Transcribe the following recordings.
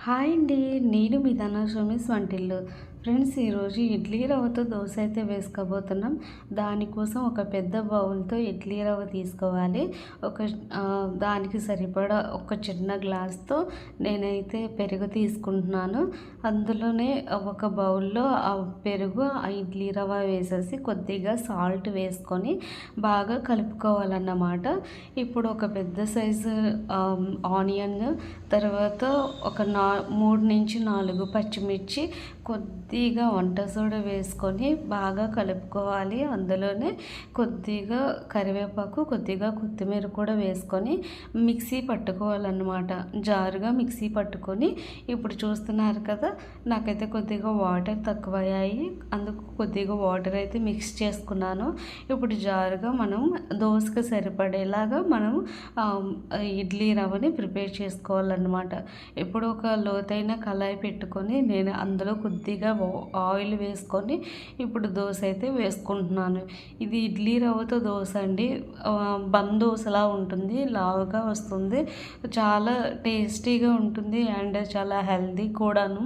Hi అండి. నేను మీ ధనలక్ష్మి వంటిల్లు. ఫ్రెండ్స్, ఈరోజు ఇడ్లీ రవ్వతో దోశ అయితే వేసుకోబోతున్నాం. దానికోసం ఒక పెద్ద బౌల్తో ఇడ్లీ రవ్వ తీసుకోవాలి. ఒక దానికి సరిపడా ఒక చిన్న గ్లాస్తో నేనైతే పెరుగు తీసుకుంటున్నాను. అందులోనే ఒక బౌల్లో ఆ పెరుగు, ఆ ఇడ్లీ రవ్వ వేసేసి కొద్దిగా సాల్ట్ వేసుకొని బాగా కలుపుకోవాలన్నమాట. ఇప్పుడు ఒక పెద్ద సైజు ఆనియన్, తర్వాత ఒక 3 నుంచి 4 పచ్చిమిర్చి, కొద్దిగా వంట సోడా వేసుకొని బాగా కలుపుకోవాలి. అందులోనే కొద్దిగా కరివేపాకు, కొద్దిగా కొత్తిమీర కూడా వేసుకొని మిక్సీ పట్టుకోవాలన్నమాట. జారుగా మిక్సీ పట్టుకొని, ఇప్పుడు చూస్తున్నారు కదా, నాకైతే కొద్దిగా వాటర్ తక్కువయ్యాయి. అందుకు కొద్దిగా వాటర్ అయితే మిక్స్ చేసుకున్నాను. ఇప్పుడు జారుగా మనం దోసకు సరిపడేలాగా మనం ఇడ్లీ రవ్వని ప్రిపేర్ చేసుకోవాలన్నమాట. ఇప్పుడు ఒక లోతైన కళాయి పెట్టుకొని నేను అందులో కొద్దిగా ఆయిల్ వేసుకొని ఇప్పుడు దోశ అయితే వేసుకుంటున్నాను. ఇది ఇడ్లీ రవ్వతో దోశ అండి. బన్ దోశలా ఉంటుంది, లావుగా వస్తుంది, చాలా టేస్టీగా ఉంటుంది అండ్ చాలా హెల్తీ కూడాను.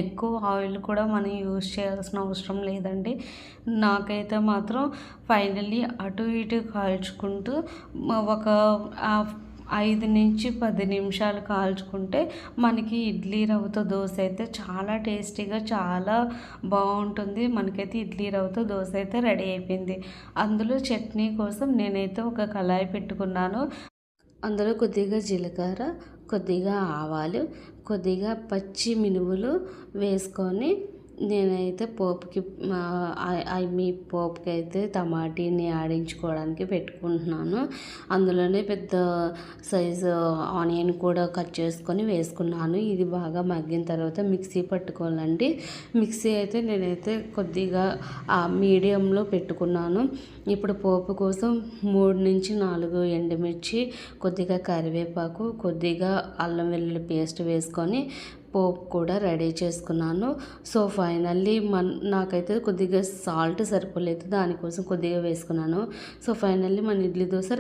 ఎక్కువ ఆయిల్ కూడా మనం యూజ్ చేయాల్సిన అవసరం లేదండి. నాకైతే మాత్రం ఫైనల్లీ అటు ఇటు కాల్చుకుంటూ ఒక 5 నుంచి 10 నిమిషాలు కాల్చుకుంటే మనకి ఇడ్లీ రవ్వతో దోశ అయితే చాలా టేస్టీగా, చాలా బాగుంటుంది. మనకైతే ఇడ్లీ రవ్వతో దోశ అయితే రెడీ అయిపోయింది. అందులో చట్నీ కోసం నేనైతే ఒక కళాయి పెట్టుకున్నాను. అందులో కొద్దిగా జీలకర్ర, కొద్దిగా ఆవాలు, కొద్దిగా పచ్చి మినుములు వేసుకొని నేనైతే పోపుకి పోపుకి అయితే టమాటీని ఆడించుకోవడానికి పెట్టుకుంటున్నాను. అందులోనే పెద్ద సైజు ఆనియన్ కూడా కట్ చేసుకొని వేసుకున్నాను. ఇది బాగా మగ్గిన తర్వాత మిక్సీ పట్టుకోవాలండి. మిక్సీ అయితే నేనైతే కొద్దిగా మీడియంలో పెట్టుకున్నాను. ఇప్పుడు పోపు కోసం 3 నుంచి 4 ఎండుమిర్చి, కొద్దిగా కరివేపాకు, కొద్దిగా అల్లం వెల్లుల్లి పేస్ట్ వేసుకొని పోపు కూడా రెడీ చేసుకున్నాను. సో ఫైనల్లీ నాకైతే కొద్దిగా సాల్ట్ సరిపోలేదు, దానికోసం కొద్దిగా వేసుకున్నాను. సో ఫైనల్లీ మన ఇడ్లీ దోశ